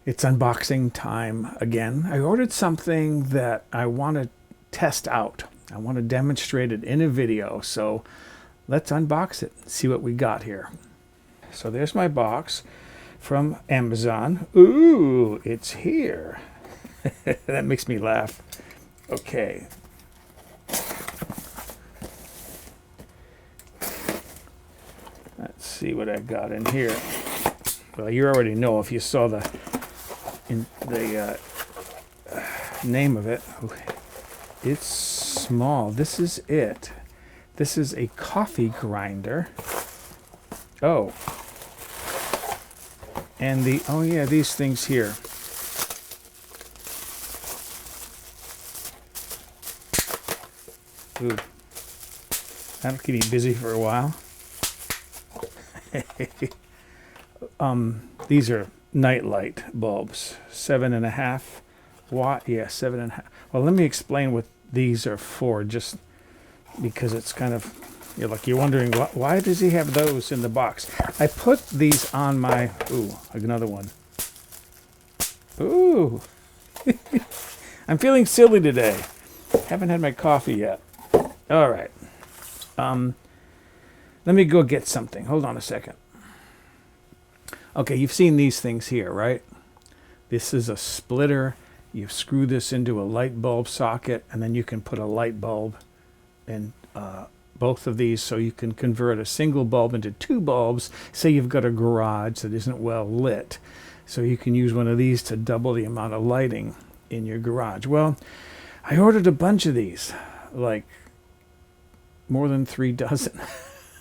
It's unboxing time again. I ordered something that I want to test out. I want to demonstrate it in a video. So let's unbox it and see what we got here. So there's my box from Amazon. Ooh, it's here. That makes me laugh. Okay. Let's see what I've got in here. Well, you already know if you saw the name of it. It's small. This is it. This is a coffee grinder. Oh. And oh yeah, these things here. Ooh. That'll keep me busy for a while. These are nightlight bulbs, 7.5 watt. Yeah, 7.5. Well, let me explain what these are for, just because it's kind of, you're wondering why does he have those in the box? I put these on my, ooh, another one. Ooh, I'm feeling silly today. Haven't had my coffee yet. All right. Let me go get something. Hold on a second. Okay, you've seen these things here, right? This is a splitter. You screw this into a light bulb socket, and then you can put a light bulb in both of these, so you can convert a single bulb into two bulbs. Say you've got a garage that isn't well lit, so you can use one of these to double the amount of lighting in your garage. Well, I ordered a bunch of these, like more than 3 dozen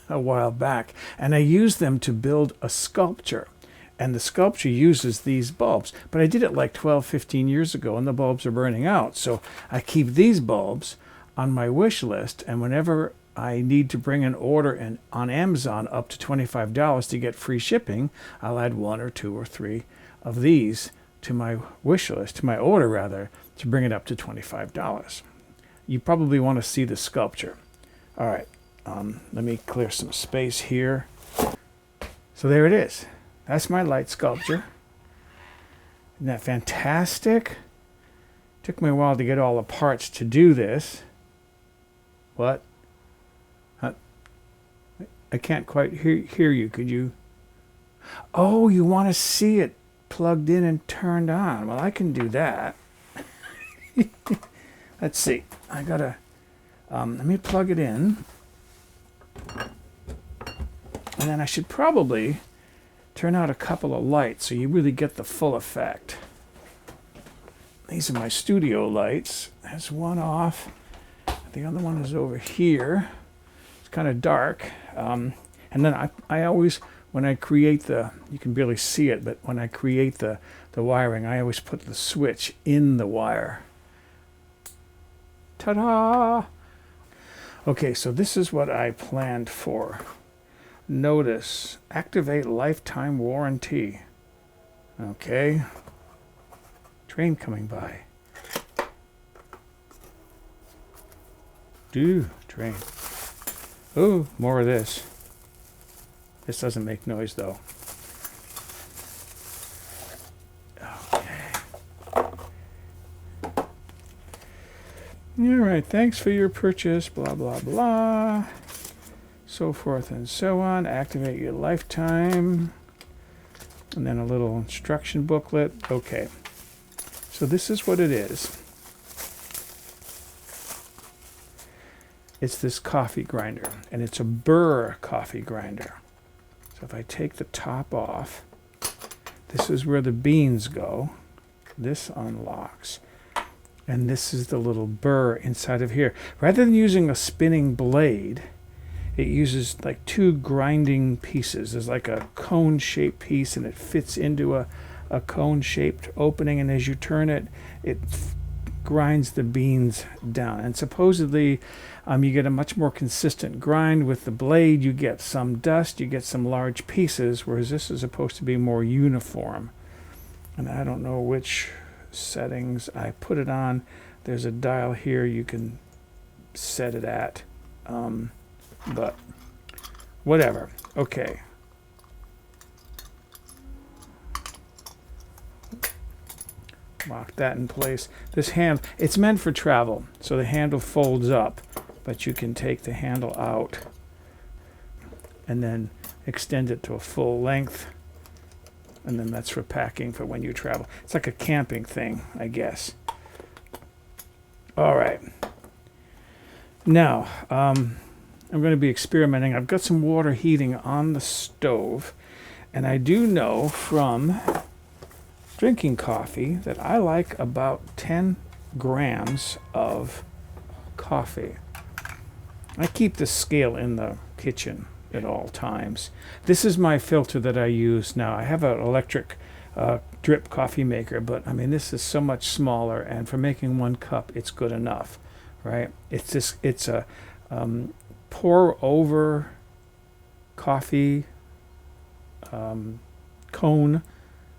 a while back, and I used them to build a sculpture. And the sculpture uses these bulbs. But I did it like 12, 15 years ago, and the bulbs are burning out. So I keep these bulbs on my wish list, and whenever I need to bring an order on Amazon up to $25 to get free shipping, I'll add 1 or 2 or 3 of these to my wish list, to my order rather, to bring it up to $25. You probably want to see the sculpture. All right, let me clear some space here. So there it is. That's my light sculpture. Isn't that fantastic? Took me a while to get all the parts to do this. What? I can't quite hear you. Could you? Oh, you want to see it plugged in and turned on. Well, I can do that. Let's see. I gotta, let me plug it in. And then I should probably turn out a couple of lights so you really get the full effect. These are my studio lights. There's one off. The other one is over here. It's kind of dark. And then I always, when I create you can barely see it, but when I create the wiring, I always put the switch in the wire. Ta-da! Okay, so this is what I planned for. Notice, activate lifetime warranty. Okay. Train coming by. Train. Ooh, more of this. This doesn't make noise though. Okay. All right, thanks for your purchase, blah, blah, blah. So forth and so on. Activate your lifetime. And then a little instruction booklet. Okay. So this is what it is. It's this coffee grinder, and it's a burr coffee grinder. So if I take the top off, this is where the beans go. This unlocks. And this is the little burr inside of here. Rather than using a spinning blade, it uses like 2 grinding pieces. There's like a cone-shaped piece, and it fits into a cone-shaped opening, and as you turn it, it grinds the beans down. And supposedly, you get a much more consistent grind. With the blade, you get some dust, you get some large pieces, whereas this is supposed to be more uniform. And I don't know which settings I put it on. There's a dial here you can set it at. But whatever. Okay. Lock that in place. This hand, it's meant for travel, so the handle folds up, but you can take the handle out and then extend it to a full length, and then that's for packing for when you travel. It's like a camping thing, I guess. All right. Now, I'm going to be experimenting. I've got some water heating on the stove, and I do know from drinking coffee that I like about 10 grams of coffee. I keep the scale in the kitchen at all times. This is my filter that I use now. I have an electric drip coffee maker, but I mean, this is so much smaller, and for making 1 cup, it's good enough, right? It's a pour over coffee cone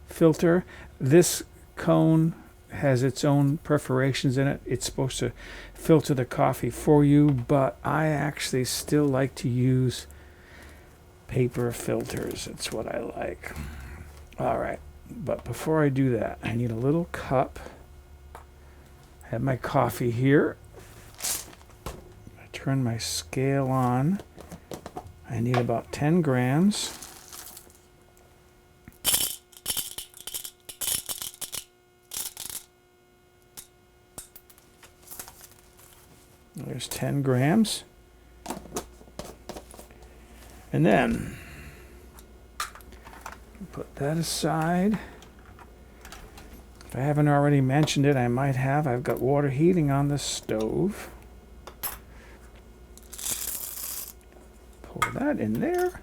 filter. This cone has its own perforations in it. It's supposed to filter the coffee for you, but I actually still like to use paper filters. It's what I like. All right, but before I do that, I need a little cup. I have my coffee here. I turn my scale on. I need about 10 grams. There's 10 grams. And then put that aside. If I haven't already mentioned it, I might have. I've got water heating on the stove. Pour that in there.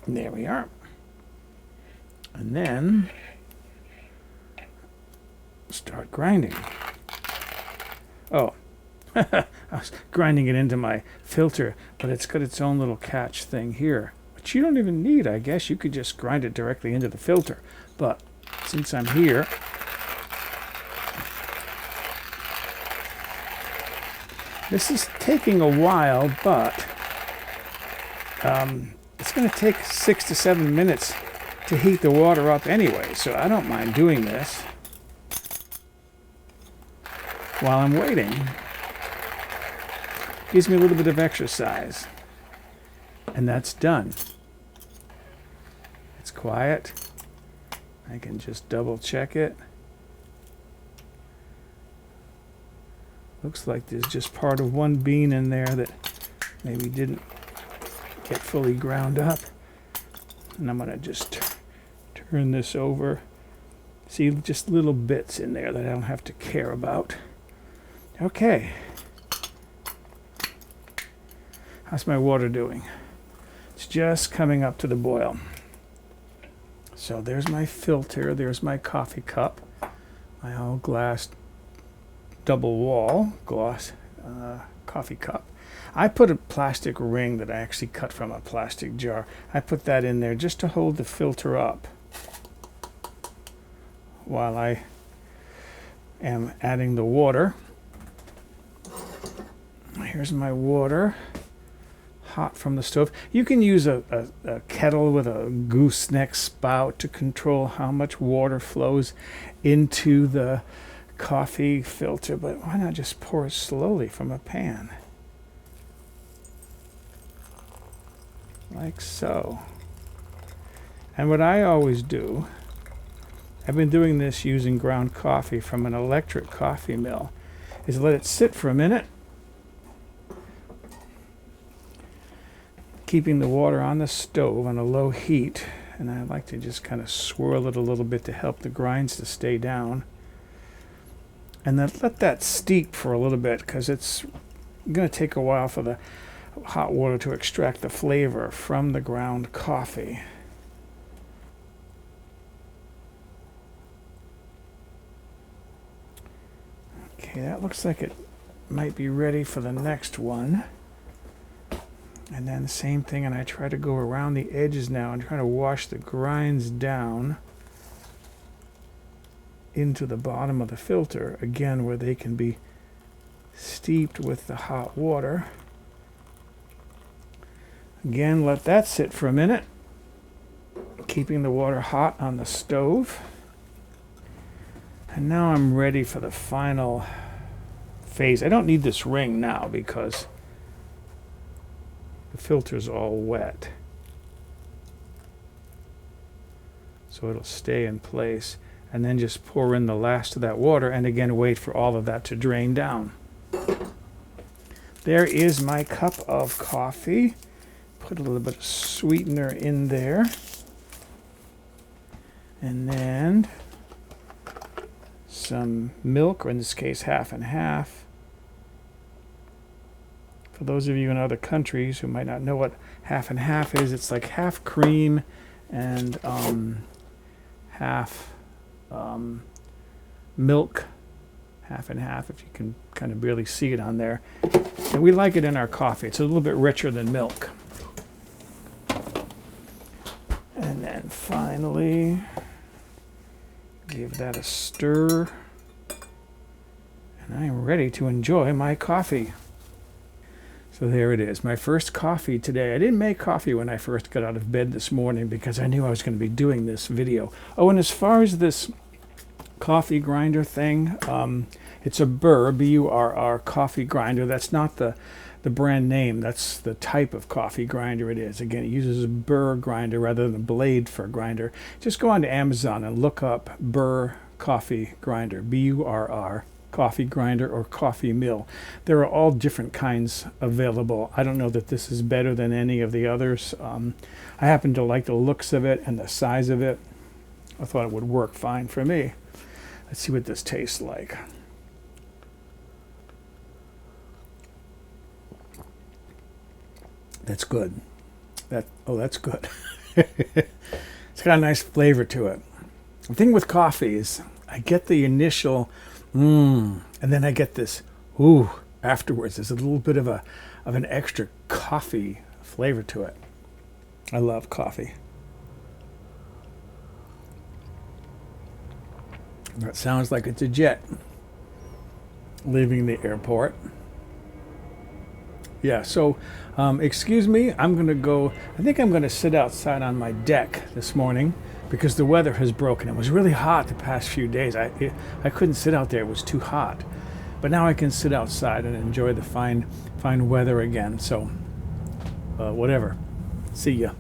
And there we are. And then start grinding. Oh, I was grinding it into my filter, but it's got its own little catch thing here, which you don't even need, I guess. You could just grind it directly into the filter. But since I'm here, this is taking a while, but it's going to take 6 to 7 minutes to heat the water up anyway, so I don't mind doing this while I'm waiting. Gives me a little bit of exercise. And that's done. It's quiet. I can just double check it. Looks like there's just part of one bean in there that maybe didn't get fully ground up. And I'm going to just turn this over. See, just little bits in there that I don't have to care about. Okay. How's my water doing? It's just coming up to the boil. So there's my filter. There's my coffee cup. My all glass double wall glass coffee cup. I put a plastic ring that I actually cut from a plastic jar. I put that in there just to hold the filter up while I am adding the water. Here's my water, hot from the stove. You can use a kettle with a gooseneck spout to control how much water flows into the coffee filter, but why not just pour it slowly from a pan? Like so. And what I always do, I've been doing this using ground coffee from an electric coffee mill, is let it sit for a minute, keeping the water on the stove on a low heat, and I like to just kind of swirl it a little bit to help the grinds to stay down. And then let that steep for a little bit, because it's going to take a while for the hot water to extract the flavor from the ground coffee. Okay, that looks like it might be ready for the next one. And then the same thing, and I try to go around the edges now and try to wash the grinds down into the bottom of the filter, again, where they can be steeped with the hot water. Again, let that sit for a minute. keeping the water hot on the stove. And now I'm ready for the final phase. I don't need this ring now because the filter's all wet. So it'll stay in place. And then just pour in the last of that water and again wait for all of that to drain down. There is my cup of coffee. Put a little bit of sweetener in there. And then some milk, or in this case half and half. For those of you in other countries who might not know what half and half is, it's like half cream and half milk, half and half, if you can kind of barely see it on there. And we like it in our coffee. It's a little bit richer than milk. And then finally, give that a stir. And I'm ready to enjoy my coffee. So there it is, my first coffee today. I didn't make coffee when I first got out of bed this morning because I knew I was going to be doing this video. Oh, and as far as this coffee grinder thing, it's a burr, B-U-R-R, coffee grinder. That's not the brand name. That's the type of coffee grinder it is. Again, it uses a burr grinder rather than a blade for a grinder. Just go on to Amazon and look up burr coffee grinder, B-U-R-R. Coffee grinder or coffee mill. There are all different kinds available. I don't know that this is better than any of the others. I happen to like the looks of it and the size of it. I thought it would work fine for me. Let's see what this tastes like. That's good. That's good. It's got a nice flavor to it. The thing with coffee is I get the initial and then I get this afterwards. There's a little bit of an extra coffee flavor to it. I love coffee. That sounds like it's a jet leaving the airport. Yeah, so excuse me, I'm going to go, I think I'm going to sit outside on my deck this morning because the weather has broken. It was really hot the past few days. I couldn't sit out there, it was too hot. But now I can sit outside and enjoy the fine weather again. So whatever, see ya.